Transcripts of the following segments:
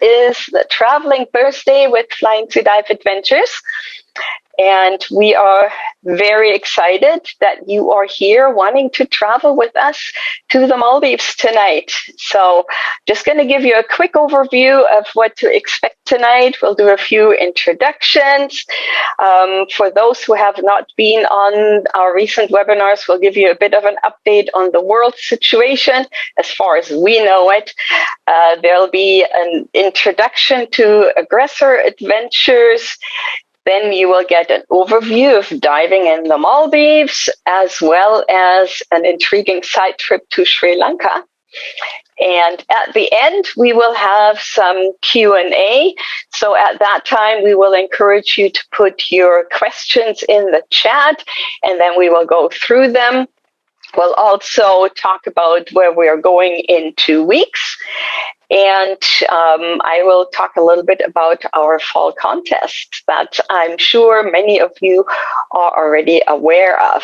is the Traveling Thursday with Flying to Dive Adventures. And we are very excited that you are here wanting to travel with us to the Maldives tonight. So just going to give you a quick overview of what to expect tonight. We'll do a few introductions. For those who have not been on our recent webinars, we'll give you a bit of an update on the world situation as far as we know it. There'll be an introduction to Aggressor Adventures. Then you will get an overview of diving in the Maldives, as well as an intriguing side trip to Sri Lanka. And at the end, we will have some Q&A. So at that time, we will encourage you to put your questions in the chat, and then we will go through them. We'll also talk about where we are going in 2 weeks. And I will talk a little bit about our fall contest that I'm sure many of you are already aware of.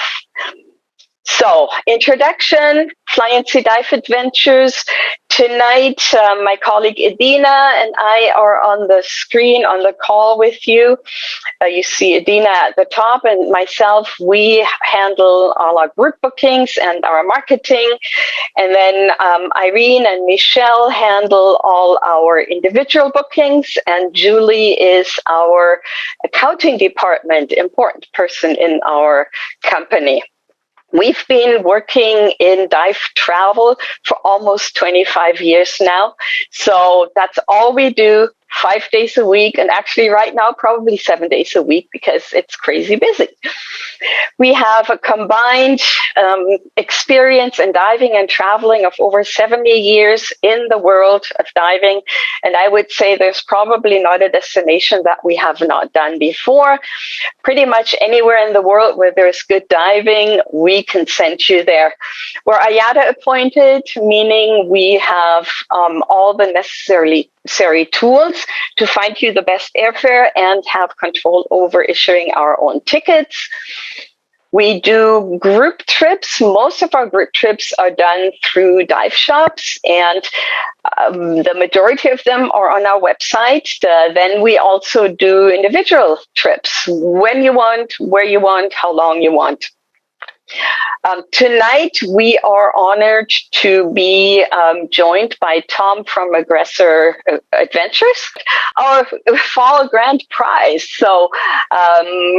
So, introduction, Flying to Dive Adventures. Tonight, my colleague Edina and I are on the screen, on the call with you. You see Edina at the top, and myself, we handle all our group bookings and our marketing. And then Irene and Michelle handle all our individual bookings, and Julie is our accounting department, important person in our company. We've been working in dive travel for almost 25 years now. So that's all we do, 5 days a week. And actually right now, probably 7 days a week because it's crazy busy. We have a combined experience in diving and traveling of over 70 years in the world of diving. And I would say there's probably not a destination that we have not done before. Pretty much anywhere in the world where there's good diving, we can send you there. We're IATA appointed, meaning we have all the necessary tools to find you the best airfare and have control over issuing our own tickets. We do group trips. Most of our group trips are done through dive shops, and the majority of them are on our website. Then we also do individual trips when you want, where you want, how long you want. Tonight, we are honored to be joined by Tom from Aggressor Adventures, our fall grand prize. So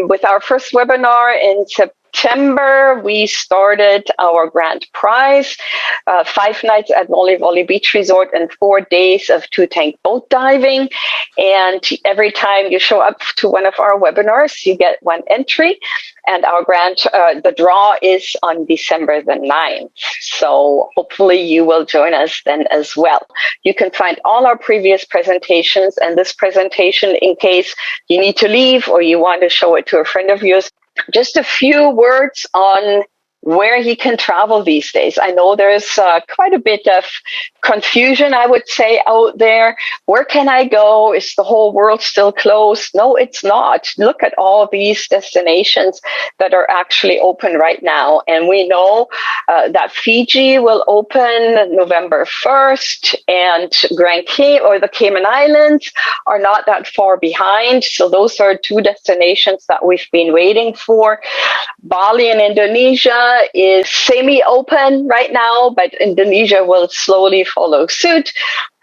with our first webinar in September, we started our grand prize, 5 nights at Molly Beach Resort and 4 days of 2-tank boat diving. And every time you show up to one of our webinars, you get 1 entry. And our the draw is on December the 9th. So hopefully you will join us then as well. You can find all our previous presentations and this presentation in case you need to leave or you want to show it to a friend of yours. Just a few words on where he can travel these days. I know there's quite a bit of confusion, I would say, out there. Where can I go? Is the whole world still closed? No, it's not. Look at all these destinations that are actually open right now. And we know that Fiji will open November 1st, and the Cayman Islands are not that far behind. So those are 2 destinations that we've been waiting for. Bali in Indonesia is semi-open right now, but Indonesia will slowly follow suit.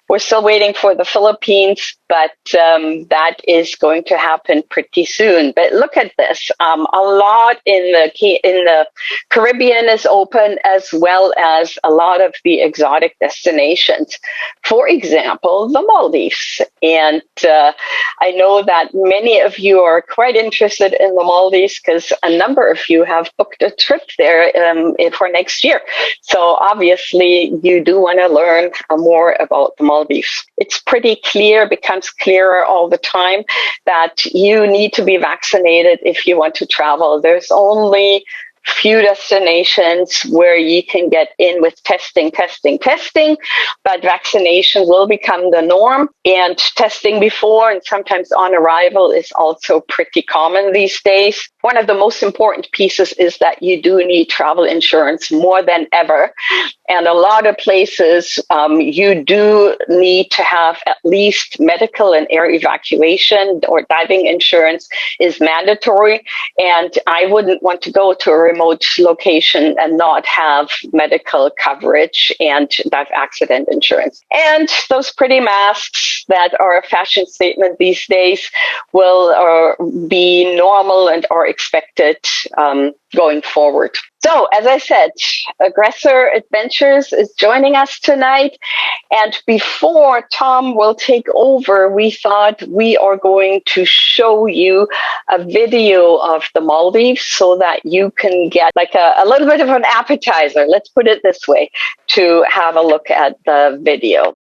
We're still waiting for the Philippines, but that is going to happen pretty soon. But look at this. A lot in the Caribbean is open, as well as a lot of the exotic destinations. For example, the Maldives. And I know that many of you are quite interested in the Maldives because a number of you have booked a trip there for next year. So obviously, you do want to learn more about the Maldives. It's pretty clear, becomes clearer all the time that you need to be vaccinated if you want to travel. There's only few destinations where you can get in with testing, but vaccination will become the norm. And testing before and sometimes on arrival is also pretty common these days. One of the most important pieces is that you do need travel insurance more than ever. And a lot of places, you do need to have at least medical and air evacuation, or diving insurance is mandatory. And I wouldn't want to go to a remote location and not have medical coverage and dive accident insurance. And those pretty masks that are a fashion statement these days will be normal and are expected going forward. So, as I said, Aggressor Adventures is joining us tonight. And before Tom will take over, we thought we are going to show you a video of the Maldives so that you can get like a little bit of an appetizer, let's put it this way, to have a look at the video.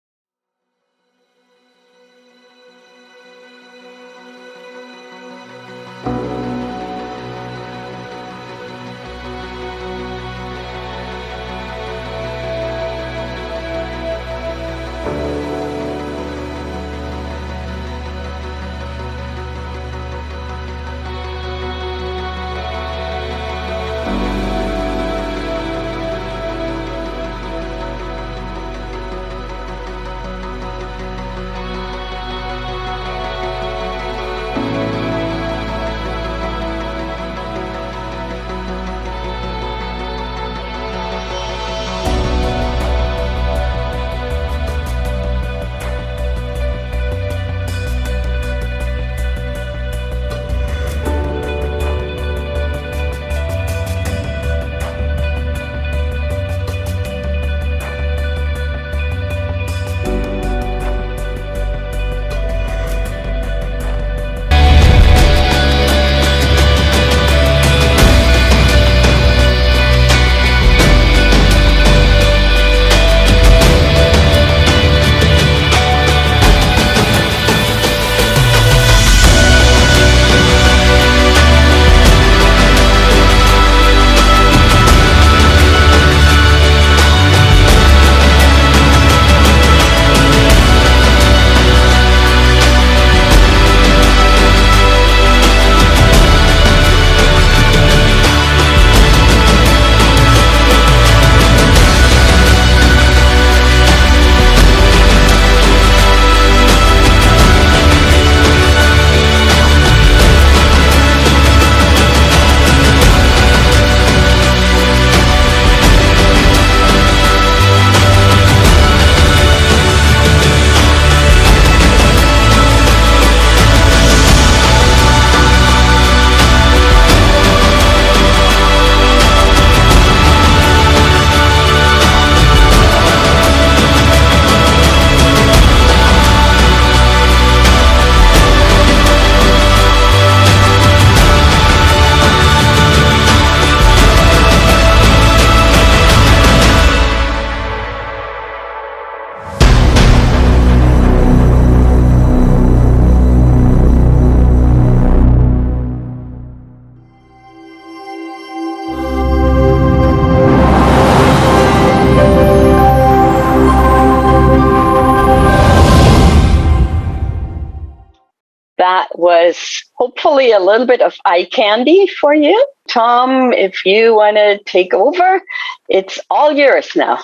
That was hopefully a little bit of eye candy for you. Tom, if you want to take over, it's all yours now.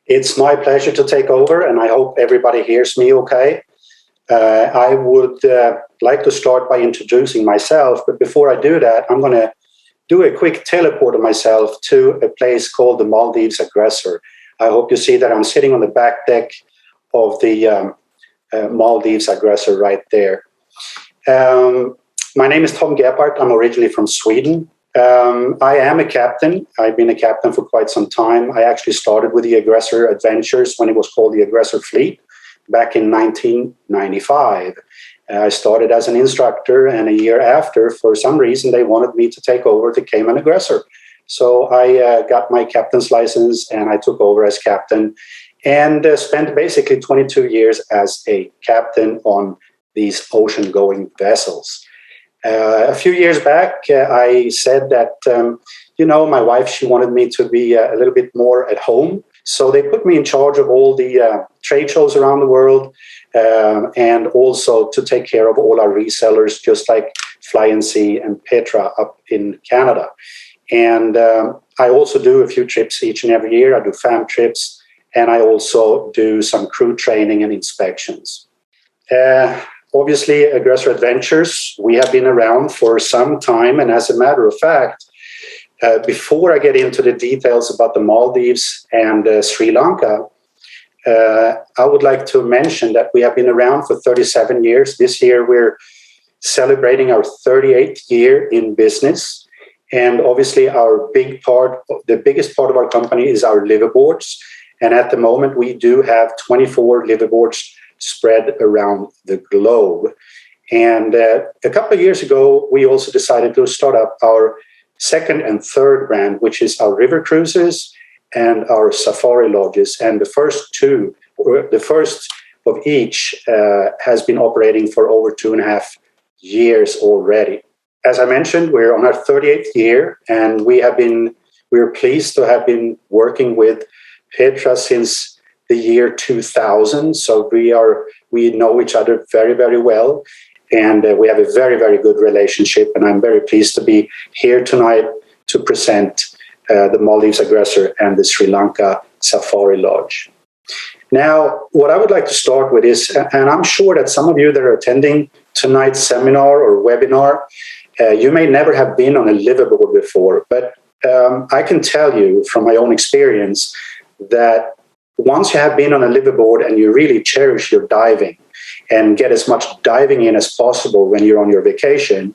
It's my pleasure to take over, and I hope everybody hears me okay. I would like to start by introducing myself, but before I do that, I'm going to do a quick teleport of myself to a place called the Maldives Aggressor. I hope you see that I'm sitting on the back deck of the Maldives Aggressor right there. My name is Tom Gebhardt. I'm originally from Sweden. I am a captain. I've been a captain for quite some time. I actually started with the Aggressor Adventures when it was called the Aggressor Fleet back in 1995. I started as an instructor, and a year after, for some reason, they wanted me to take over the Cayman Aggressor. So I got my captain's license, and I took over as captain and spent basically 22 years as a captain on these ocean-going vessels. A few years back, I said that, my wife, she wanted me to be a little bit more at home. So they put me in charge of all the trade shows around the world, and also to take care of all our resellers, just like Fly and See and Petra up in Canada. And I also do a few trips each and every year. I do fam trips, and I also do some crew training and inspections. Obviously, Aggressor Adventures, we have been around for some time. And as a matter of fact, before I get into the details about the Maldives and Sri Lanka, I would like to mention that we have been around for 37 years. This year, we're celebrating our 38th year in business. And obviously, the biggest part of our company is our liveaboards. And at the moment, we do have 24 liveaboards spread around the globe. And a couple of years ago, we also decided to start up our second and third brand, which is our river cruises and our safari lodges. And the first of each has been operating for over 2.5 years already. As I mentioned, we're on our 38th year, and we're pleased to have been working with Petra since the year 2000. So we know each other very, very well, and we have a very, very good relationship. And I'm very pleased to be here tonight to present the Maldives Aggressor and the Sri Lanka Safari Lodge. Now, what I would like to start with is, and I'm sure that some of you that are attending tonight's seminar or webinar, you may never have been on a liveaboard before, but I can tell you from my own experience that once you have been on a liveaboard and you really cherish your diving and get as much diving in as possible when you're on your vacation,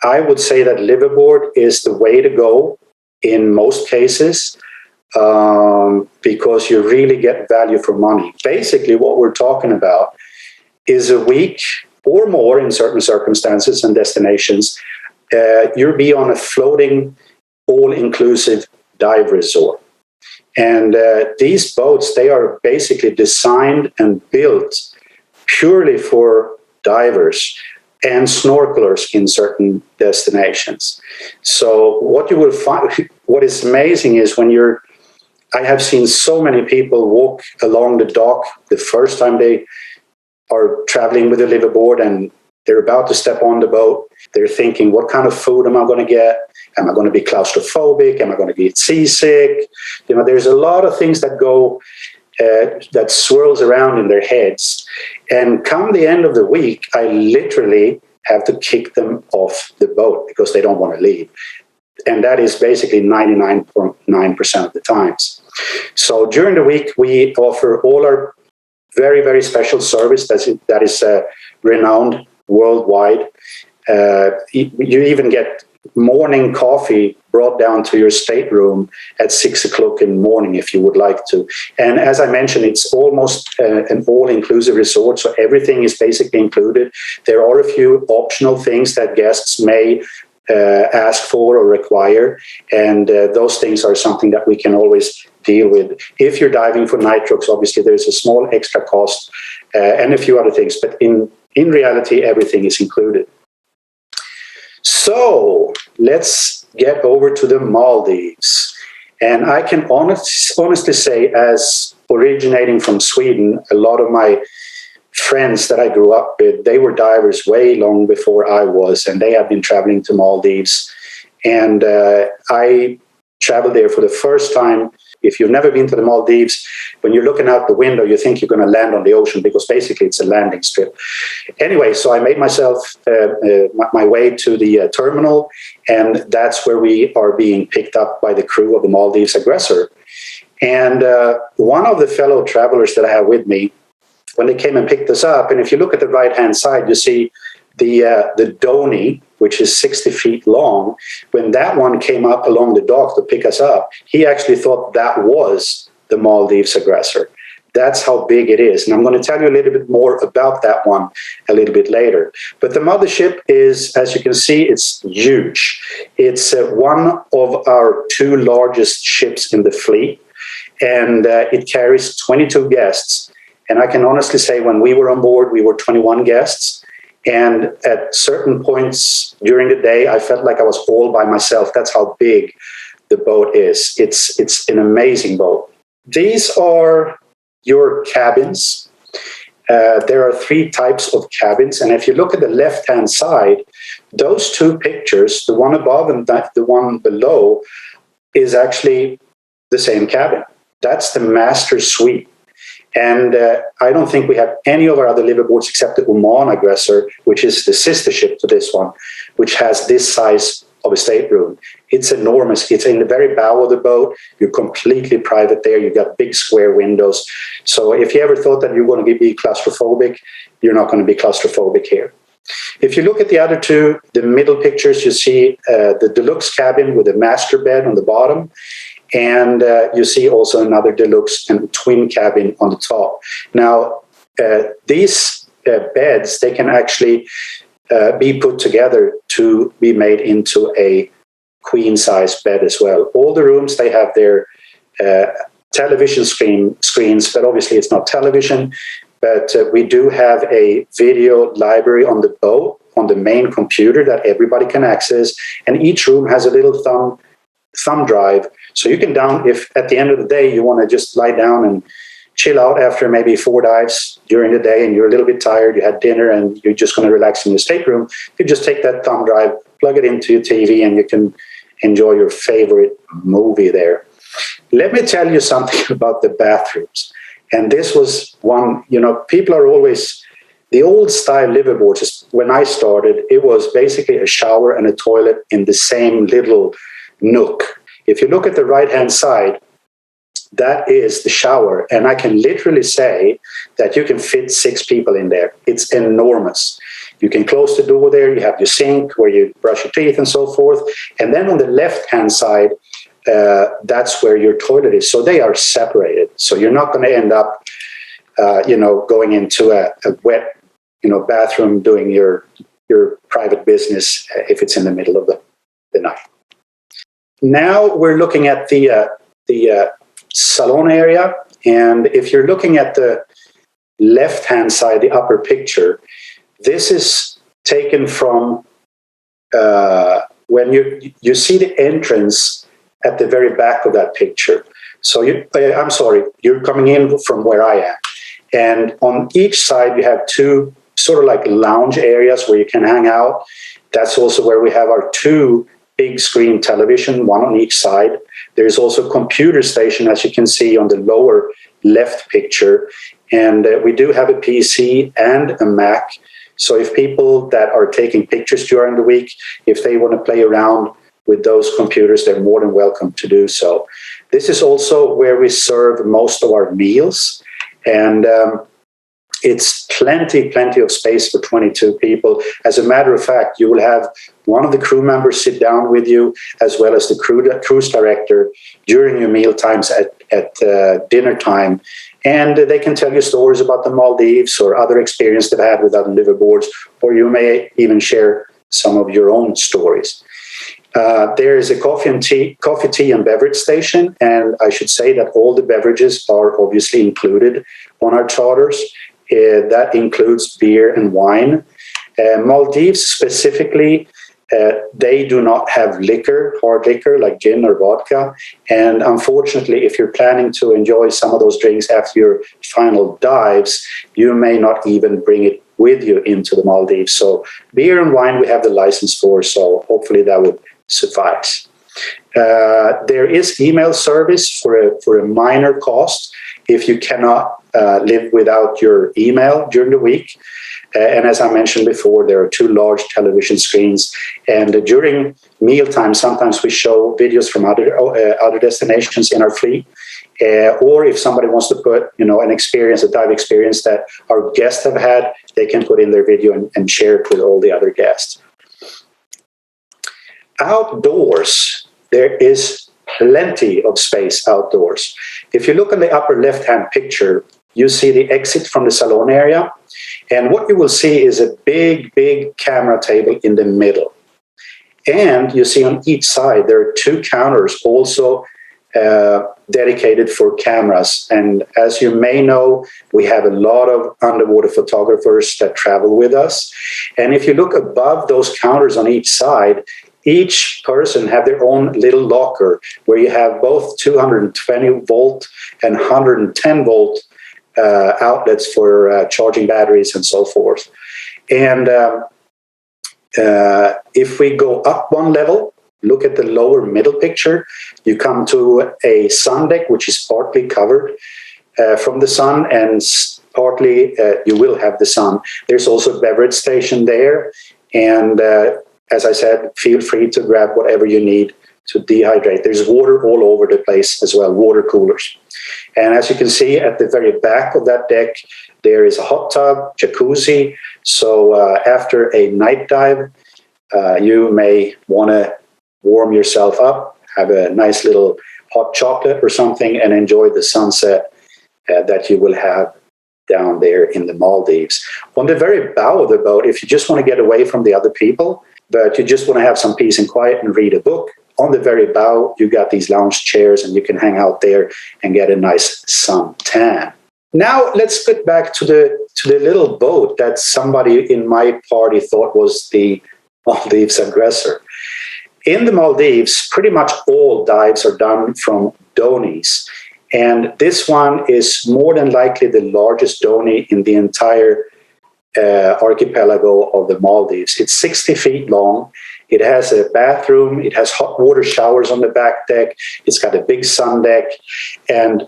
I would say that liveaboard is the way to go in most cases, because you really get value for money. Basically, what we're talking about is a week or more in certain circumstances and destinations, you'll be on a floating, all-inclusive dive resort. And these boats, they are basically designed and built purely for divers and snorkelers in certain destinations. So what you will find, what is amazing is I have seen so many people walk along the dock the first time they are traveling with a liveaboard and they're about to step on the boat. They're thinking, what kind of food am I going to get? Am I going to be claustrophobic? Am I going to get seasick? There's a lot of things that go, that swirls around in their heads. And come the end of the week, I literally have to kick them off the boat because they don't want to leave. And that is basically 99.9% of the times. So during the week, we offer all our very, very special service that is renowned worldwide. You even get morning coffee brought down to your stateroom at 6 o'clock in the morning if you would like to. And as I mentioned, it's almost an all-inclusive resort, so everything is basically included. There are a few optional things that guests may ask for or require, and those things are something that we can always deal with. If you're diving for nitrox, obviously there's a small extra cost and a few other things, but in reality, everything is included. So let's get over to the Maldives. And I can honestly say, as originating from Sweden, a lot of my friends that I grew up with, they were divers way long before I was, and they have been traveling to Maldives. And I traveled there for the first time. If you've never been to the Maldives, when you're looking out the window, you think you're going to land on the ocean because basically it's a landing strip. Anyway, so I made myself my way to the terminal, and that's where we are being picked up by the crew of the Maldives Aggressor. And one of the fellow travelers that I have with me, when they came and picked us up, and if you look at the right-hand side, you see the Donny, which is 60 feet long. When that one came up along the dock to pick us up, he actually thought that was the Maldives Aggressor. That's how big it is. And I'm going to tell you a little bit more about that one a little bit later. But the mothership is, as you can see, it's huge. It's one of our 2 largest ships in the fleet, and it carries 22 guests. And I can honestly say when we were on board, we were 21 guests. And at certain points during the day, I felt like I was all by myself. That's how big the boat is. It's an amazing boat. These are your cabins. There are 3 types of cabins. And if you look at the left-hand side, those 2 pictures, the one above and the one below, is actually the same cabin. That's the master suite. And I don't think we have any of our other liveaboards except the Oman Aggressor, which is the sister ship to this one, which has this size of a stateroom. It's enormous. It's in the very bow of the boat. You're completely private there. You've got big square windows. So if you ever thought that you're going to be claustrophobic, you're not going to be claustrophobic here. If you look at the other 2, the middle pictures, you see the deluxe cabin with a master bed on the bottom. And you see also another deluxe and twin cabin on the top. Now, these beds, they can actually be put together to be made into a queen-size bed as well. All the rooms, they have their television screens, but obviously it's not television. But we do have a video library on the boat, on the main computer that everybody can access. And each room has a little thumb drive. So you can if at the end of the day you want to just lie down and chill out after maybe 4 dives during the day and you're a little bit tired, you had dinner and you're just going to relax in your stateroom, you just take that thumb drive, plug it into your TV, and you can enjoy your favorite movie there. Let me tell you something about the bathrooms. And this was one, people are always, the old style liveaboards, when I started, it was basically a shower and a toilet in the same little nook. If you look at the right-hand side, that is the shower. And I can literally say that you can fit 6 people in there. It's enormous. You can close the door there. You have your sink where you brush your teeth and so forth. And then on the left-hand side, that's where your toilet is. So they are separated. So you're not going to end up, going into a wet, bathroom doing your private business if it's in the middle of the night. Now we're looking at the salon area. And if you're looking at the left-hand side, the upper picture, this is taken from when you see the entrance at the very back of that picture. So you're coming in from where I am. And on each side, you have 2 sort of like lounge areas where you can hang out. That's also where we have our 2 big screen television, one on each side. There's also a computer station, as you can see on the lower left picture. And we do have a PC and a Mac. So if people that are taking pictures during the week, if they want to play around with those computers, they're more than welcome to do so. This is also where we serve most of our meals. And it's plenty of space for 22 people. As a matter of fact, you will have one of the crew members sit down with you, as well as the cruise director during your meal times at dinner time. And they can tell you stories about the Maldives or other experience they've had with other liveaboards, or you may even share some of your own stories. There is a coffee, tea, and beverage station, and I should say that all the beverages are obviously included on our charters. That includes beer and wine. Maldives specifically, they do not have hard liquor like gin or vodka. And unfortunately, if you're planning to enjoy some of those drinks after your final dives, you may not even bring it with you into the Maldives. So beer and wine we have the license for, so hopefully that would suffice. There is email service for a minor cost if you cannot live without your email during the week. And as I mentioned before, there are 2 large television screens. And during mealtime, sometimes we show videos from other destinations in our fleet. Or if somebody wants to put, a dive experience that our guests have had, they can put in their video and share it with all the other guests. Outdoors, there is plenty of space outdoors. If you look on the upper left-hand picture, you see the exit from the salon area. And what you will see is a big camera table in the middle. And you see on each side, there are 2 counters also dedicated for cameras. And as you may know, we have a lot of underwater photographers that travel with us. And if you look above those counters on each side, each person have their own little locker where you have both 220 volt and 110 volt outlets for charging batteries and so forth. And if we go up one level, look at the lower middle picture, you come to a sun deck, which is partly covered from the sun, and partly you will have the sun. There's also a beverage station there. And as I said, feel free to grab whatever you need to dehydrate. There's water all over the place as well, water coolers. And as you can see at the very back of that deck, there is a hot tub, jacuzzi. So after a night dive, you may want to warm yourself up, have a nice little hot chocolate or something, and enjoy the sunset that you will have down there in the Maldives. On the very bow of the boat, if you just want to get away from the other people, but you just want to have some peace and quiet and read a book, on the very bow, you got these lounge chairs and you can hang out there and get a nice sun tan. Now let's get back to the little boat that somebody in my party thought was the Maldives Aggressor. In the Maldives, pretty much all dives are done from dhonis. And this one is more than likely the largest dhoni in the entire archipelago of the Maldives. It's 60 feet long. It has a bathroom. It has hot water showers on the back deck. It's got a big sun deck. And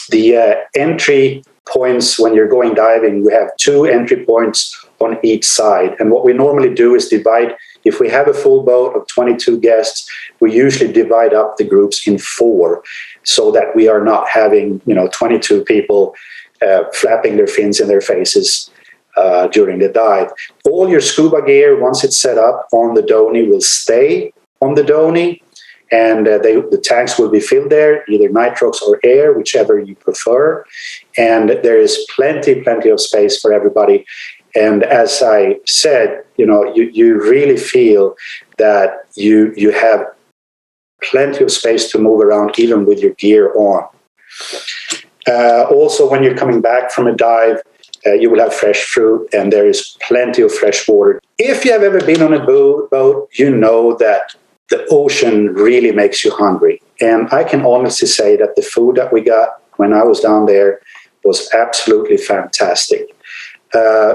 the entry points when you're going diving, we have 2 entry points on each side. And what we normally do is divide. If we have a full boat of 22 guests, we usually divide up the groups in 4 so that we are not having 22 people flapping their fins in their faces during the dive. All your scuba gear, once it's set up on the dhoni, will stay on the dhoni, and the tanks will be filled there, either nitrox or air, whichever you prefer. And there is plenty of space for everybody. And as I said, you really feel that you have plenty of space to move around, even with your gear on. Also, when you're coming back from a dive, you will have fresh fruit, and there is plenty of fresh water. If you have ever been on a boat, you know that the ocean really makes you hungry. And I can honestly say that the food that we got when I was down there was absolutely fantastic.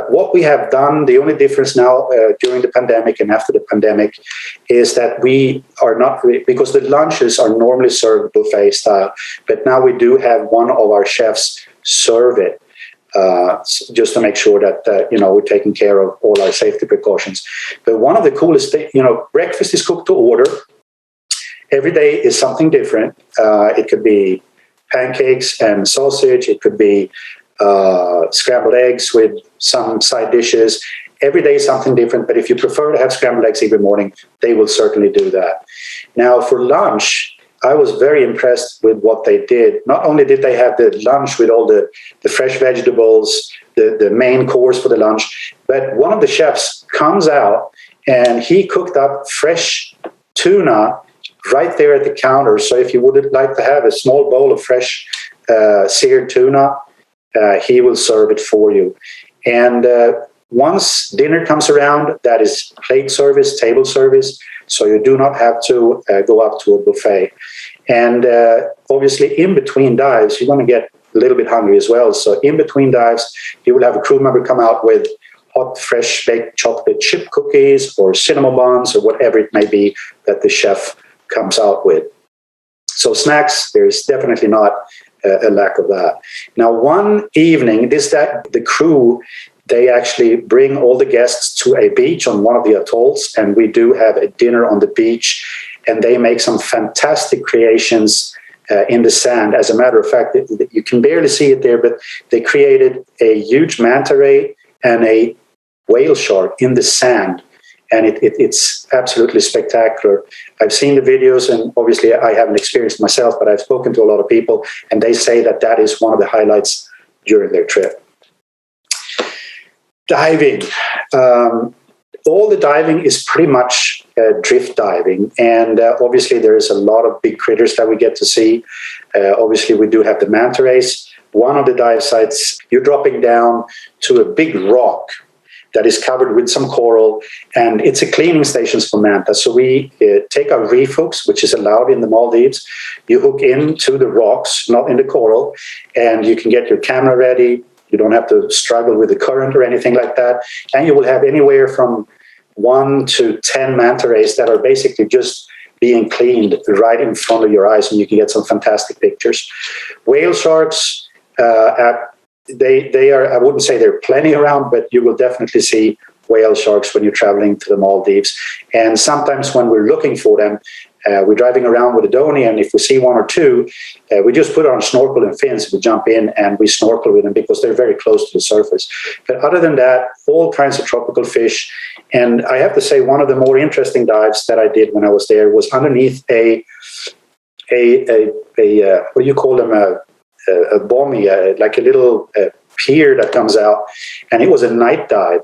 What we have done, the only difference now during the pandemic and after the pandemic, is that we are not, because the lunches are normally served buffet style, but now we do have one of our chefs serve it. Just to make sure that we're taking care of all our safety precautions. But one of the coolest things, breakfast is cooked to order. Every day is something different. It could be pancakes and sausage. It could be scrambled eggs with some side dishes. Every day is something different. But if you prefer to have scrambled eggs every morning, they will certainly do that. Now for lunch, I was very impressed with what they did. Not only did they have the lunch with all the fresh vegetables, the main course for the lunch, but one of the chefs comes out and he cooked up fresh tuna right there at the counter. So if you would like to have a small bowl of fresh seared tuna, he will serve it for you. And once dinner comes around, that is plate service, table service, so you do not have to go up to a buffet. And obviously, in between dives, you're going to get a little bit hungry as well. So in between dives, you will have a crew member come out with hot, fresh baked chocolate chip cookies or cinnamon buns or whatever it may be that the chef comes out with. So snacks, there's definitely not a lack of that. Now, one evening, the crew, they actually bring all the guests to a beach on one of the atolls, and we do have a dinner on the beach, and they make some fantastic creations in the sand. As a matter of fact, you can barely see it there, but they created a huge manta ray and a whale shark in the sand, and it's absolutely spectacular. I've seen the videos, and obviously I haven't experienced it myself, but I've spoken to a lot of people, and they say that is one of the highlights during their trip. Diving. All the diving is pretty much drift diving. And obviously there is a lot of big critters that we get to see. Obviously we do have the manta rays. One of the dive sites, you're dropping down to a big rock that is covered with some coral, and it's a cleaning station for manta. So we take our reef hooks, which is allowed in the Maldives. You hook into the rocks, not in the coral, and you can get your camera ready. You don't have to struggle with the current or anything like that. And you will have anywhere from 1 to 10 manta rays that are basically just being cleaned right in front of your eyes, and you can get some fantastic pictures. Whale sharks, they are, I wouldn't say there are plenty around, but you will definitely see whale sharks when you're traveling to the Maldives. And sometimes when we're looking for them, we're driving around with a donie, and if we see one or two, we just put on a snorkel and fins. We jump in and we snorkel with them because they're very close to the surface. But other than that, all kinds of tropical fish. And I have to say, one of the more interesting dives that I did when I was there was underneath a what do you call them, a bommy, like a little pier that comes out, and it was a night dive.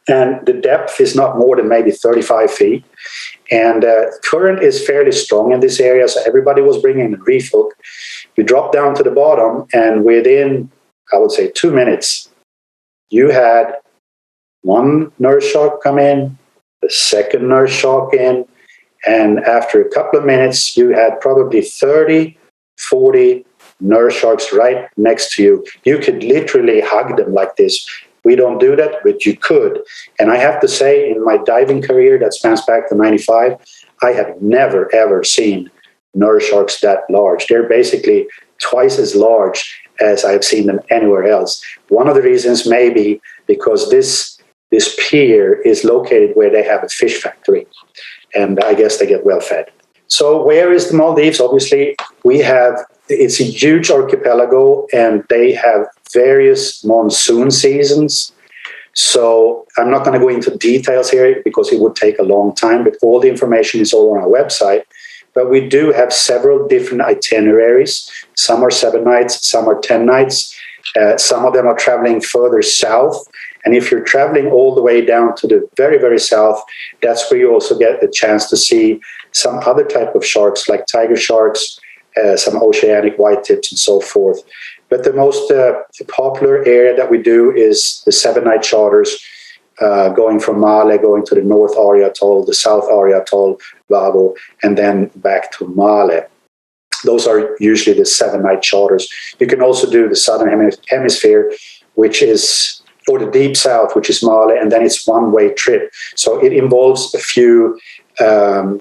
And the depth is not more than maybe 35 feet. And current is fairly strong in this area, so everybody was bringing a reef hook. We dropped down to the bottom, and within, I would say, 2 minutes, you had one nurse shark come in, the second nurse shark in, and after a couple of minutes, you had probably 30, 40 nurse sharks right next to you. You could literally hug them like this. We don't do that, but you could. And I have to say, in my diving career that spans back to 95, I have never, ever seen nurse sharks that large. They're basically twice as large as I've seen them anywhere else. One of the reasons may be because this pier is located where they have a fish factory, and I guess they get well fed. So where is the Maldives? Obviously, it's a huge archipelago, and they have various monsoon seasons. So I'm not going to go into details here because it would take a long time, but all the information is all on our website. But we do have several different itineraries. Some are 7 nights, some are 10 nights. Some of them are traveling further south. And if you're traveling all the way down to the very, very south, that's where you also get the chance to see some other type of sharks like tiger sharks, some oceanic whitetips and so forth. But the most popular area that we do is the 7-night charters, going from Male, going to the North Aria Atoll, the South Aria Atoll, Babo, and then back to Male. Those are usually the 7-night charters. You can also do the Southern Hemisphere, which is, or the Deep South, which is Male, and then it's one-way trip. So it involves a few, I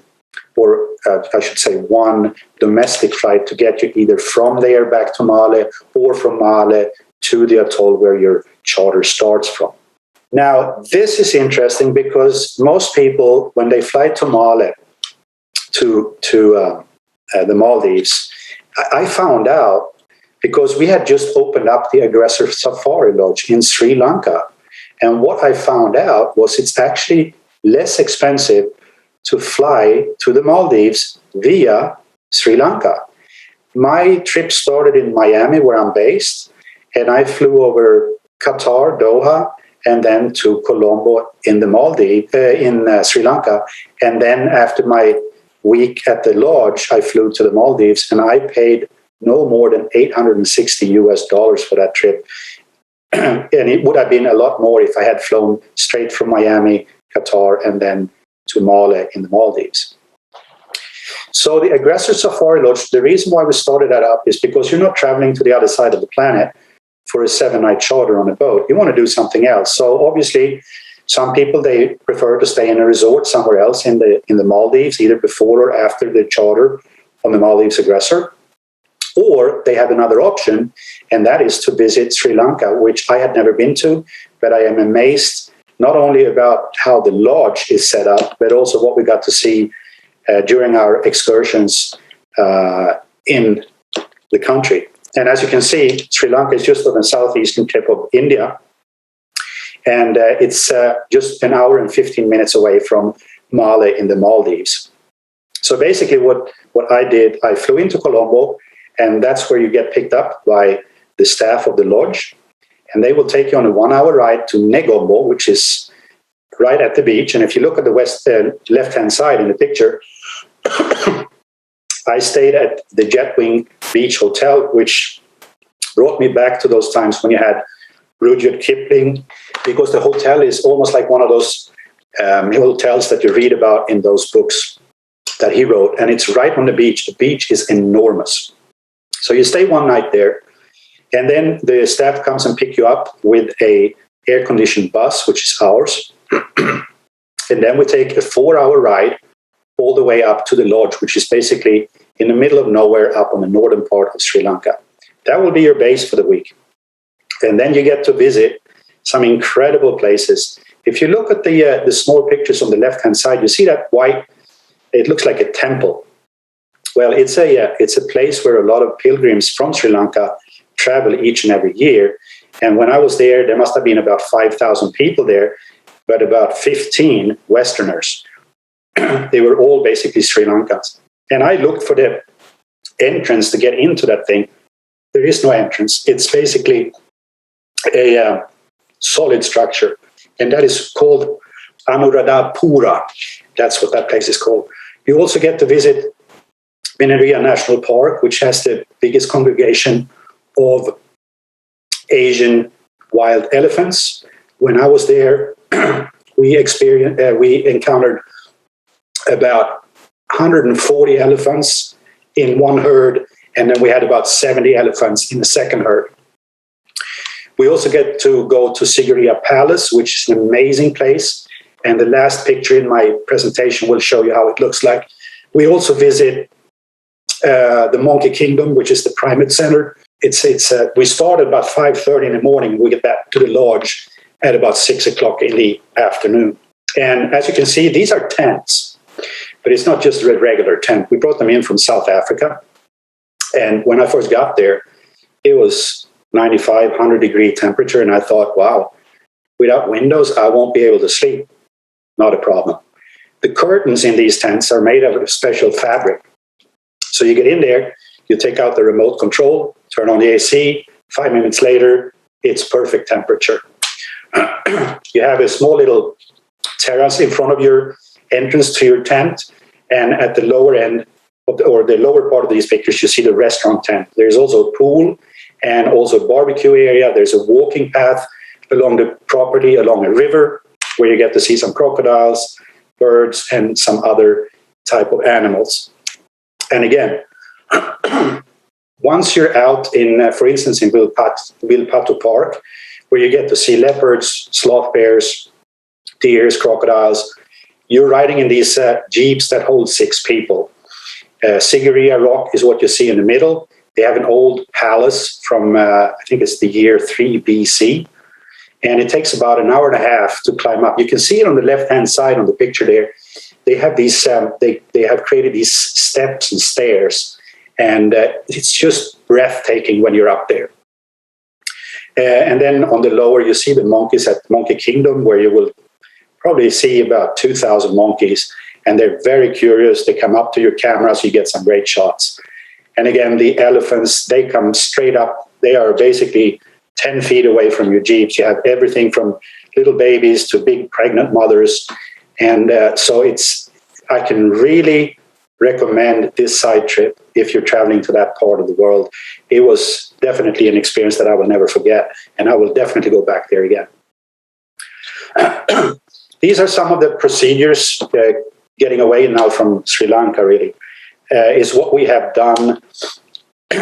should say one domestic flight to get you either from there back to Male or from Male to the atoll where your charter starts from. Now, this is interesting because most people, when they fly to Male, to the Maldives, I found out because we had just opened up the Aggressor Safari Lodge in Sri Lanka. And what I found out was it's actually less expensive to fly to the Maldives via Sri Lanka. My trip started in Miami, where I'm based, and I flew over Qatar, Doha, and then to Colombo in the Maldives, in Sri Lanka. And then after my week at the lodge, I flew to the Maldives, and I paid no more than $860 for that trip. And it would have been a lot more if I had flown straight from Miami, Qatar, and then to Male in the Maldives. So the Aggressor Safari Lodge, the reason why we started that up is because you're not traveling to the other side of the planet for a 7-night charter on a boat. You want to do something else. So obviously, some people, they prefer to stay in a resort somewhere else in the Maldives, either before or after the charter on the Maldives Aggressor. Or they have another option, and that is to visit Sri Lanka, which I had never been to, but I am amazed not only about how the lodge is set up, but also what we got to see during our excursions in the country. And as you can see, Sri Lanka is just on the southeastern tip of India, and it's just an hour and 15 minutes away from Male in the Maldives. So basically what I did, I flew into Colombo, and that's where you get picked up by the staff of the lodge. And they will take you on a 1-hour ride to Negombo, which is right at the beach. And if you look at the left-hand side in the picture, I stayed at the Jetwing Beach Hotel, which brought me back to those times when you had Rudyard Kipling, because the hotel is almost like one of those hotels that you read about in those books that he wrote, and it's right on the beach. The beach is enormous. So you stay one night there, and then the staff comes and pick you up with a air-conditioned bus, which is ours. And then we take a 4-hour ride all the way up to the lodge, which is basically in the middle of nowhere up on the northern part of Sri Lanka. That will be your base for the week. And then you get to visit some incredible places. If you look at the small pictures on the left-hand side, you see that white, it looks like a temple. Well, it's a place where a lot of pilgrims from Sri Lanka travel each and every year. And when I was there must have been about 5,000 people there, but about 15 Westerners. They were all basically Sri Lankans. And I looked for the entrance to get into that thing. There is no entrance. It's basically a solid structure. And that is called Anuradhapura. That's what that place is called. You also get to visit Minaria National Park, which has the biggest congregation of Asian wild elephants. When I was there, we encountered about 140 elephants in one herd, and then we had about 70 elephants in the second herd. We also get to go to Sigiriya Palace, which is an amazing place, and the last picture in my presentation will show you how it looks like. We also visit the Monkey Kingdom, which is the primate center. We start at about 5:30 in the morning. We get back to the lodge at about 6 o'clock in the afternoon. And as you can see, these are tents, but it's not just a regular tent. We brought them in from South Africa. And when I first got there, it was 95, 100-degree temperature. And I thought, wow, without windows, I won't be able to sleep. Not a problem. The curtains in these tents are made of a special fabric. So you get in there, you take out the remote control, turn on the AC, 5 minutes later, it's perfect temperature. You have a small little terrace in front of your entrance to your tent, and at the lower end, or the lower part of these pictures, you see the restaurant tent. There's also a pool and also a barbecue area. There's a walking path along the property, along a river, where you get to see some crocodiles, birds, and some other type of animals. And again, once you're out in, for instance, in Vilpatu Park, where you get to see leopards, sloth bears, deers, crocodiles, you're riding in these jeeps that hold 6 people. Sigiriya Rock is what you see in the middle. They have an old palace from, I think it's the year 3 BC. And it takes about an hour and a half to climb up. You can see it on the left-hand side on the picture there. They have these, they have created these steps and stairs. And it's just breathtaking when you're up there. And then on the lower, you see the monkeys at Monkey Kingdom, where you will probably see about 2,000 monkeys. And they're very curious. They come up to your camera, so you get some great shots. And again, the elephants, they come straight up. They are basically 10 feet away from your jeeps. You have everything from little babies to big pregnant mothers. And so I can really recommend this side trip if you're traveling to that part of the world. It was definitely an experience that I will never forget, and I will definitely go back there again. These are some of the procedures getting away now from Sri Lanka, really, is what we have done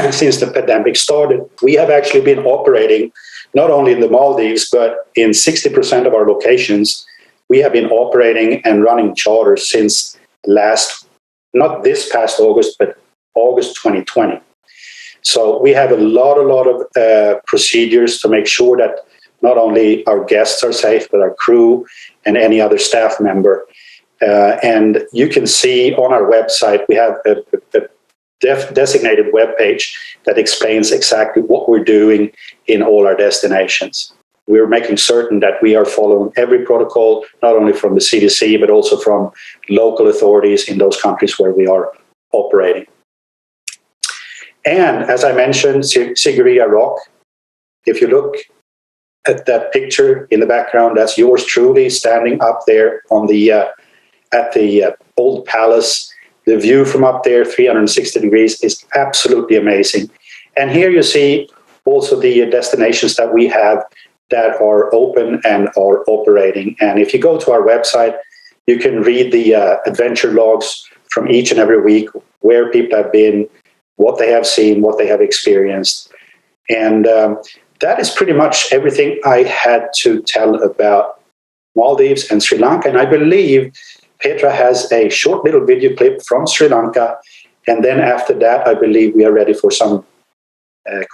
since the pandemic started. We have actually been operating not only in the Maldives, but in 60% of our locations. We have been operating and running charters since not this past August, but August 2020. So we have a lot of procedures to make sure that not only our guests are safe, but our crew and any other staff member. And you can see on our website, we have a designated webpage that explains exactly what we're doing in all our destinations. We're making certain that we are following every protocol, not only from the CDC, but also from local authorities in those countries where we are operating. And as I mentioned, Sigiriya Rock, if you look at that picture in the background, that's yours truly standing up there on the at the old palace. The view from up there, 360 degrees, is absolutely amazing. And here you see also the destinations that we have that are open and are operating. And if you go to our website, you can read the adventure logs from each and every week, where people have been, what they have seen, what they have experienced. And that is pretty much everything I had to tell about Maldives and Sri Lanka. And I believe Petra has a short little video clip from Sri Lanka. And then after that, I believe we are ready for some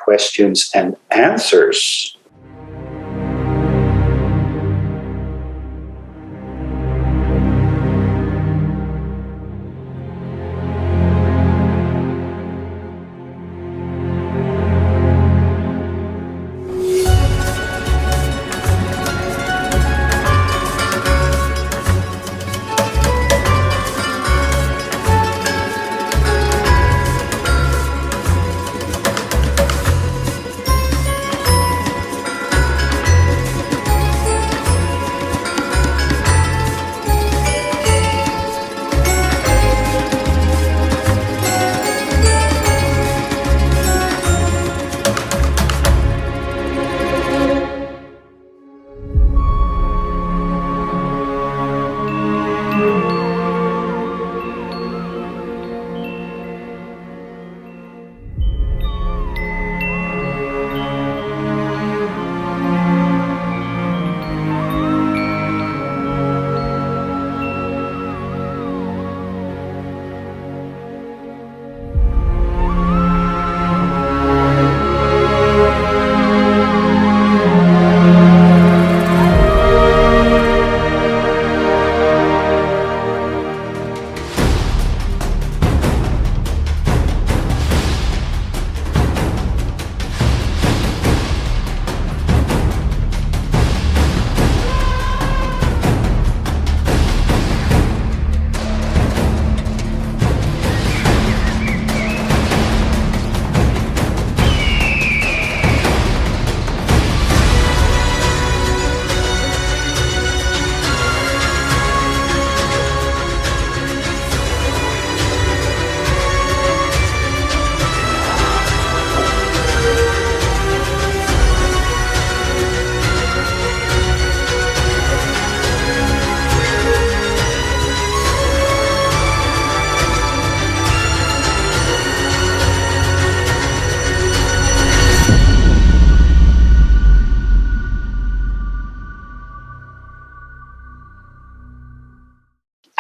questions and answers.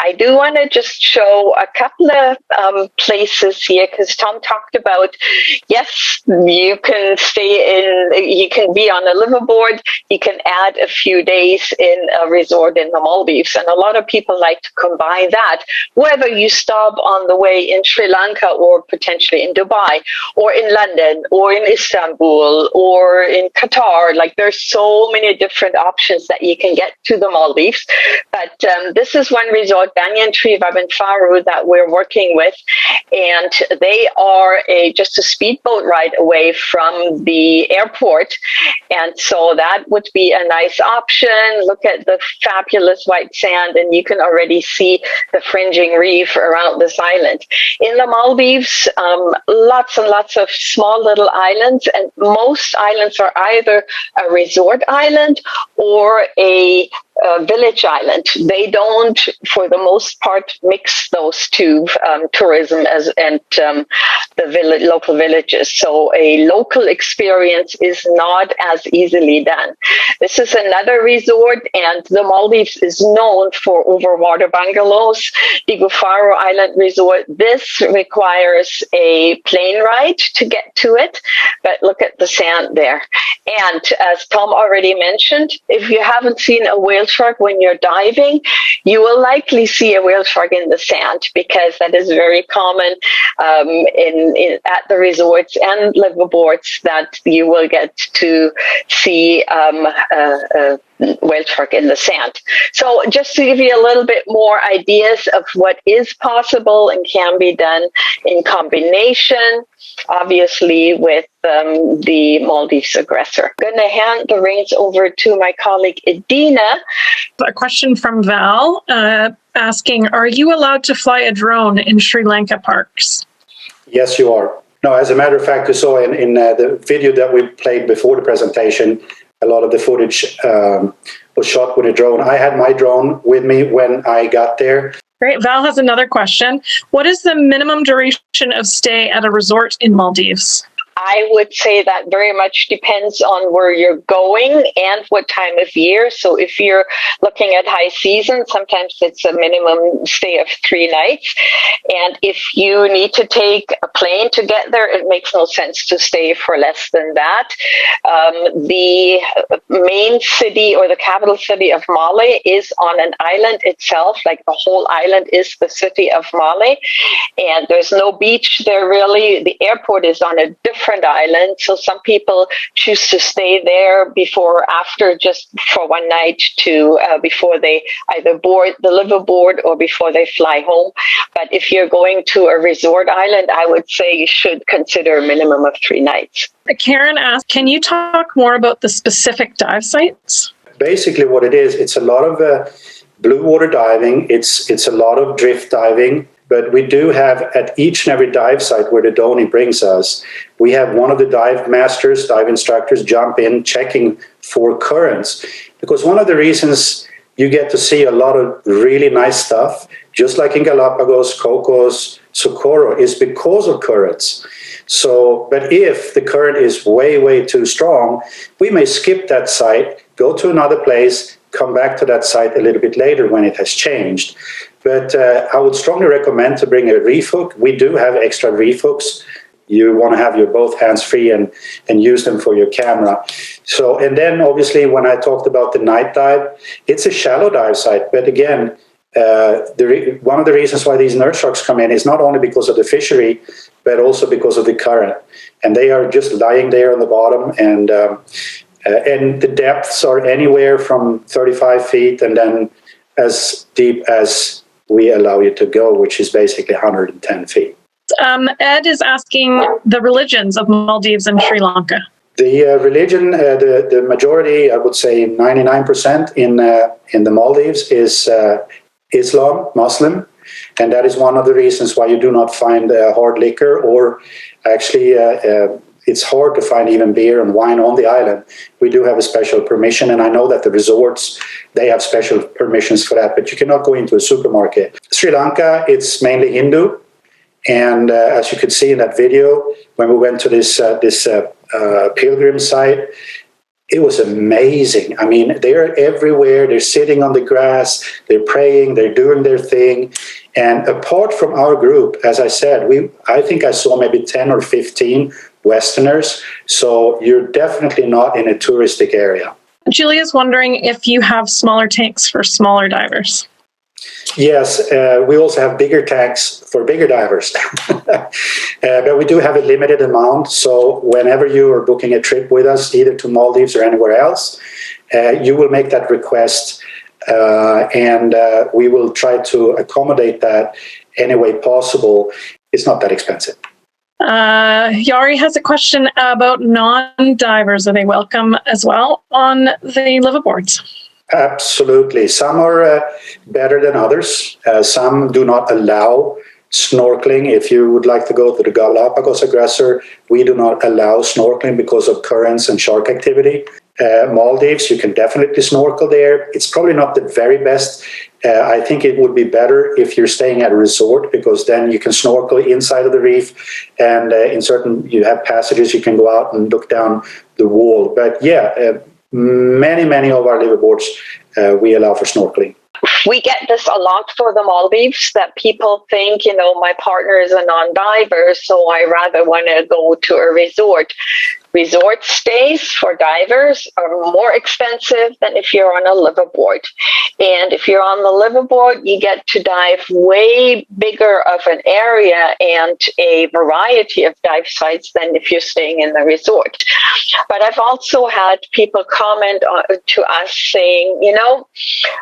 I do want to just show a couple of places here, because Tom talked about, yes, you can you can be on a liveaboard, you can add a few days in a resort in the Maldives, and a lot of people like to combine that, whether you stop on the way in Sri Lanka or potentially in Dubai or in London or in Istanbul or in Qatar. Like, there's so many different options that you can get to the Maldives, but this is one resort, Banyan Tree Faru, that we're working with, and they are just a speedboat ride away from the airport, and so that would be a nice option. Look at the fabulous white sand, and you can already see the fringing reef around this island. In the Maldives, lots and lots of small little islands, and most islands are either a resort island or a village island. They don't, for the most part, mix those two, tourism and the local villages. So a local experience is not as easily done. This is another resort, and the Maldives is known for overwater bungalows. The Gufaro Island Resort, this requires a plane ride to get to it, but look at the sand there. And as Tom already mentioned, if you haven't seen a whale shark when you're diving, you will likely see a whale shark in the sand, because that is very common at the resorts and liveaboards, that you will get to see whale shark in the sand. So just to give you a little bit more ideas of what is possible and can be done in combination, obviously, with the Maldives Aggressor. I'm going to hand the reins over to my colleague Edina. A question from Val asking, are you allowed to fly a drone in Sri Lanka parks? Yes, you are. No, as a matter of fact, you saw in the video that we played before the presentation, a lot of the footage was shot with a drone. I had my drone with me when I got there. Great. Val has another question. What is the minimum duration of stay at a resort in Maldives? I would say that very much depends on where you're going and what time of year. So if you're looking at high season, sometimes it's a minimum stay of 3 nights. And if you need to take a plane to get there, it makes no sense to stay for less than that. The main city or the capital city of Male is on an island itself, like the whole island is the city of Male. And there's no beach there really. The airport is on a different island, so some people choose to stay there before or after, just for one night to before they either board the liveaboard or before they fly home. But if you're going to a resort island, I would say you should consider a minimum of 3 nights. Karen asked, can you talk more about the specific dive sites? Basically what it is, it's a lot of blue water diving, it's a lot of drift diving. But we do have at each and every dive site where the Donny brings us, we have one of the dive masters, dive instructors jump in checking for currents. Because one of the reasons you get to see a lot of really nice stuff, just like in Galapagos, Cocos, Socorro, is because of currents. So, but if the current is way, way too strong, we may skip that site, go to another place, come back to that site a little bit later when it has changed. But I would strongly recommend to bring a reef hook. We do have extra reef hooks. You want to have your both hands free and use them for your camera. So, and then obviously when I talked about the night dive, it's a shallow dive site. But again, one of the reasons why these nurse sharks come in is not only because of the fishery, but also because of the current. And they are just lying there on the bottom, and the depths are anywhere from 35 feet and then as deep as we allow you to go, which is basically 110 feet. Ed is asking the religions of Maldives and Sri Lanka. The religion, the majority, I would say 99% in the Maldives is Islam, Muslim, and that is one of the reasons why you do not find hard liquor, or actually it's hard to find even beer and wine on the island. We do have a special permission, and I know that the resorts, they have special permissions for that, but you cannot go into a supermarket. Sri Lanka, it's mainly Hindu, and as you could see in that video, when we went to this pilgrim site, it was amazing. I mean, they're everywhere. They're sitting on the grass, they're praying, they're doing their thing. And apart from our group, as I said, I think I saw maybe 10 or 15 Westerners. So you're definitely not in a touristic area. Julia's wondering if you have smaller tanks for smaller divers. Yes, we also have bigger tanks for bigger divers. But we do have a limited amount. So whenever you are booking a trip with us, either to Maldives or anywhere else, you will make that request. And we will try to accommodate that any way possible. It's not that expensive. Yari has a question about non-divers. Are they welcome as well on the liveaboards? Absolutely. Some are better than others. Some do not allow snorkeling. If you would like to go to the Galapagos Aggressor, we do not allow snorkeling because of currents and shark activity. Maldives, you can definitely snorkel there. It's probably not the very best. I think it would be better if you're staying at a resort, because then you can snorkel inside of the reef, and you have passages you can go out and look down the wall. But yeah, many of our liveaboards we allow for snorkeling. We get this a lot for the Maldives, that people think, my partner is a non-diver, so I rather want to go to a resort. resort stays for divers are more expensive than if you're on a liveaboard. And if you're on the liveaboard, you get to dive way bigger of an area and a variety of dive sites than if you're staying in the resort. But I've also had people comment to us saying,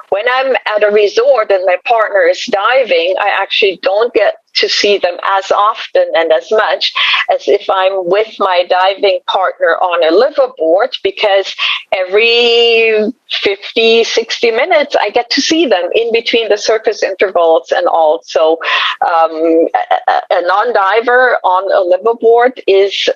when I'm at a resort and my partner is diving, I actually don't get to see them as often and as much as if I'm with my diving partner on a liveaboard, because every 50, 60 minutes I get to see them in between the surface intervals and all. So a non-diver on a liveaboard is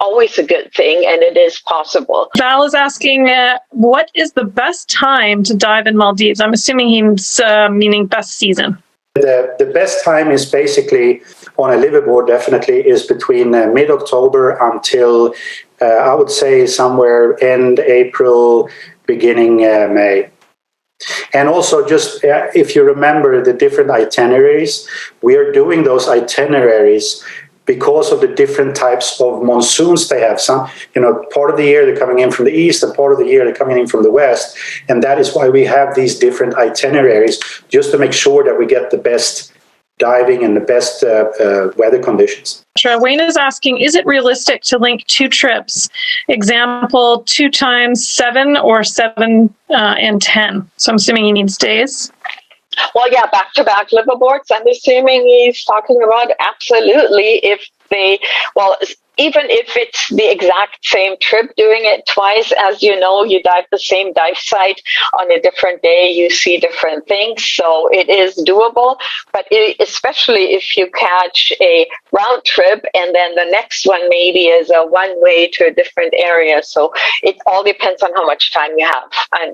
always a good thing, and it is possible. Val is asking, what is the best time to dive in Maldives? I'm assuming he's meaning best season. The best time is basically on a liveaboard, definitely, is between mid-October until, I would say, somewhere end April, beginning May. And also, just if you remember the different itineraries, we are doing those itineraries because of the different types of monsoons they have. Some, part of the year they're coming in from the east, and part of the year they're coming in from the west. And that is why we have these different itineraries, just to make sure that we get the best diving and the best weather conditions. Wayne is asking, is it realistic to link two trips? Example, 2 times 7 or 7 and 10. So I'm assuming he needs days. Well, yeah, back-to-back liveaboards. I'm assuming he's talking about absolutely even if it's the exact same trip, doing it twice, as you know, you dive the same dive site on a different day, you see different things. So it is doable, but especially if you catch a round trip and then the next one maybe is a one-way to a different area. So it all depends on how much time you have,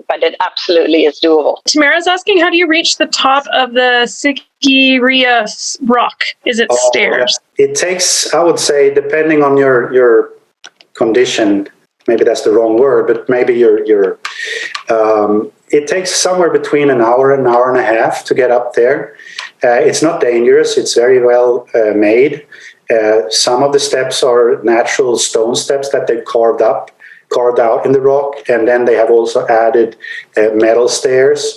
but it absolutely is doable. Tamara's asking, how do you reach the top of the Sigiriya rock? Is it stairs? It takes, I would say, depending on your condition, maybe that's the wrong word, but maybe it takes somewhere between an hour and a half to get up there. It's not dangerous. It's very well made. Some of the steps are natural stone steps that they've carved out in the rock, and then they have also added metal stairs.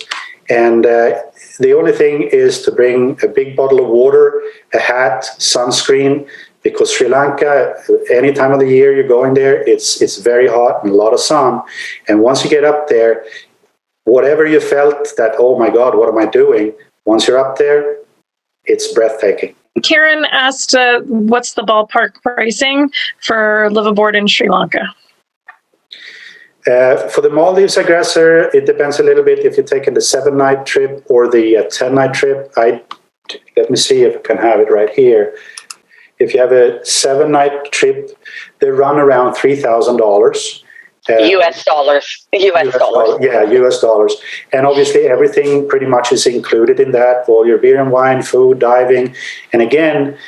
And the only thing is to bring a big bottle of water, a hat, sunscreen, because Sri Lanka, any time of the year you're going there, it's very hot and a lot of sun. And once you get up there, whatever you felt that, oh my God, what am I doing? Once you're up there, it's breathtaking. Karen asked, what's the ballpark pricing for liveaboard in Sri Lanka? For the Maldives Aggressor, it depends a little bit if you're taking the 7-night trip or the 10-night trip. Let me see if I can have it right here. If you have a 7-night trip, they run around $3,000. US dollars. Yeah, US dollars. And obviously everything pretty much is included in that, all your beer and wine, food, diving. And again,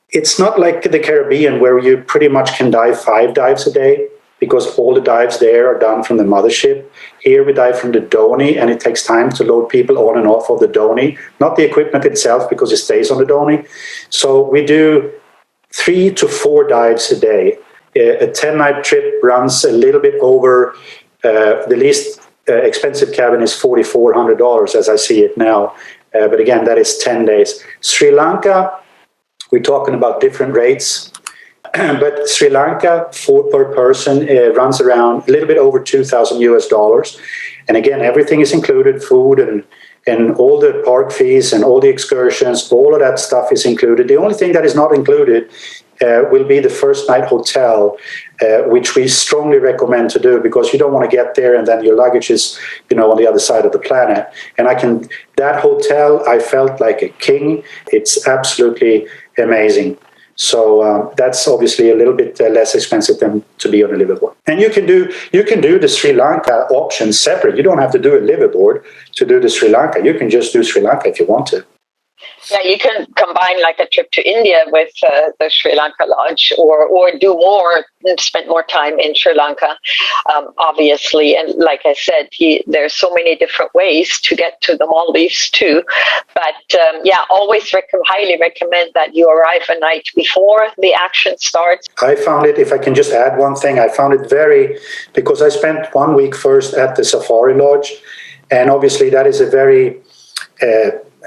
it's not like the Caribbean where you pretty much can dive 5 dives a day, because all the dives there are done from the mothership. Here we dive from the Donny, and it takes time to load people on and off of the Donny, not the equipment itself, because it stays on the Donny. So we do 3 to 4 dives a day. A 10-night trip runs a little bit over, the least expensive cabin is $4,400 as I see it now. But again, that is 10 days. Sri Lanka, we're talking about different rates. But Sri Lanka, per person, runs around a little bit over $2,000. And again, everything is included, food and all the park fees and all the excursions, all of that stuff is included. The only thing that is not included will be the first night hotel, which we strongly recommend to do, because you don't want to get there and then your luggage is, on the other side of the planet. And that hotel, I felt like a king. It's absolutely amazing. So that's obviously a little bit less expensive than to be on a liveaboard. And you can do the Sri Lanka option separate. You don't have to do a liveaboard to do the Sri Lanka. You can just do Sri Lanka if you want to. Yeah, you can combine like a trip to India with the Sri Lanka Lodge, or do more and spend more time in Sri Lanka, obviously. And like I said, there's so many different ways to get to the Maldives too. But always highly recommend that you arrive a night before the action starts. I found it, if I can just add one thing, I found it because I spent 1 week first at the Safari Lodge, and obviously that is a very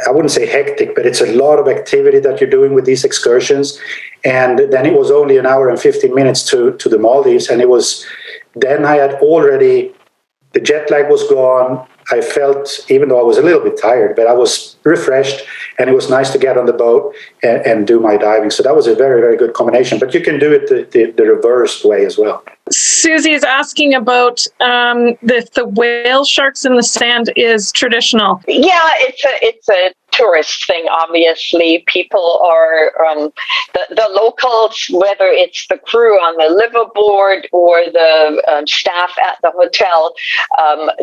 I wouldn't say hectic, but it's a lot of activity that you're doing with these excursions. And then it was only an hour and 15 minutes to the Maldives. And then I had already, the jet lag was gone. I felt, even though I was a little bit tired, but I was refreshed, and it was nice to get on the boat and do my diving. So that was a very, very good combination. But you can do it the reversed way as well. Susie is asking about if the whale sharks in the sand is traditional. Yeah, it's a tourist thing. Obviously, people are the locals, whether it's the crew on the liveaboard or the staff at the hotel.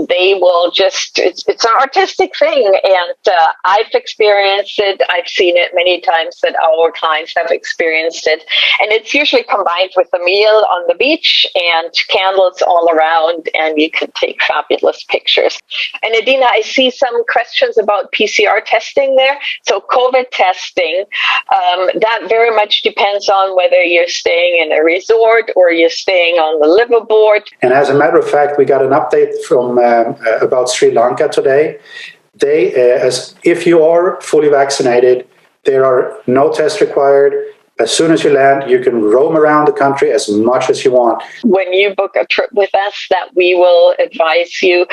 They will just it's an artistic thing, and I've experienced it. I've seen it many times that our clients have experienced it, and it's usually combined with a meal on the beach and candles all around, and you can take fabulous pictures. And Adina, I see some questions about PCR testing there. So COVID testing, that very much depends on whether you're staying in a resort or you're staying on the liveaboard. And as a matter of fact, we got an update from about Sri Lanka today. If you are fully vaccinated, there are no tests required. As soon as you land, you can roam around the country as much as you want. When you book a trip with us, that we will advise you.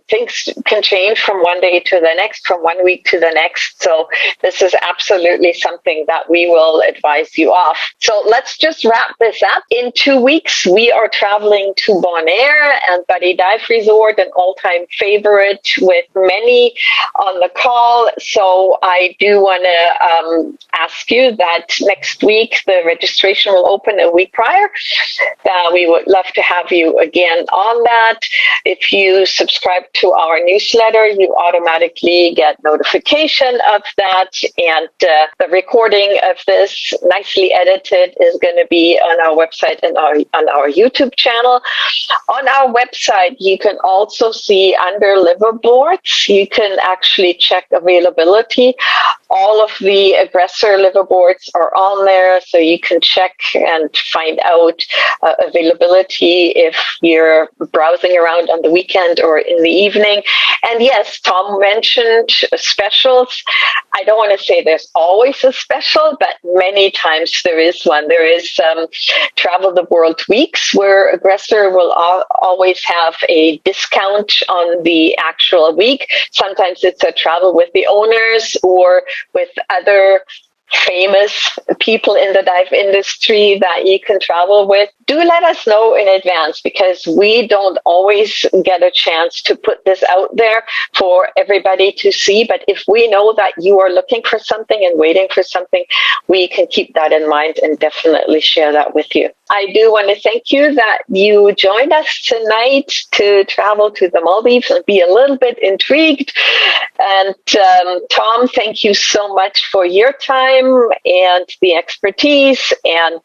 Things can change from one day to the next, from 1 week to the next. So this is absolutely something that we will advise you of. So let's just wrap this up. In 2 weeks, we are traveling to Bonaire and Buddy Dive Resort, an all-time favorite with many on the call. So I do want to ask you that next week the registration will open a week prior. We would love to have you again on that. If you subscribe to our newsletter, you automatically get notification of that, and the recording of this, nicely edited, is going to be on our website and on our YouTube channel. On our website, you can also see under liveaboards, you can actually check availability. All of the Aggressor liveaboards are on there, so you can check and find out availability if you're browsing around on the weekend or in the evening. And yes, Tom mentioned specials. I don't want to say there's always a special, but many times there is one. There is Travel the World Weeks, where Aggressor will always have a discount on the actual week. Sometimes it's a travel with the owners or with other famous people in the dive industry that you can travel with. Do let us know in advance, because we don't always get a chance to put this out there for everybody to see. But if we know that you are looking for something and waiting for something, we can keep that in mind and definitely share that with you. I do want to thank you that you joined us tonight to travel to the Maldives and be a little bit intrigued. And Tom, thank you so much for your time and the expertise. And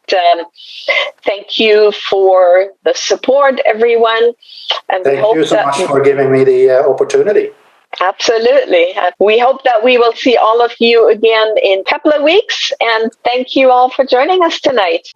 thank you for the support, everyone. And thank you so much for giving me the opportunity. Absolutely. We hope that we will see all of you again in a couple of weeks. And thank you all for joining us tonight.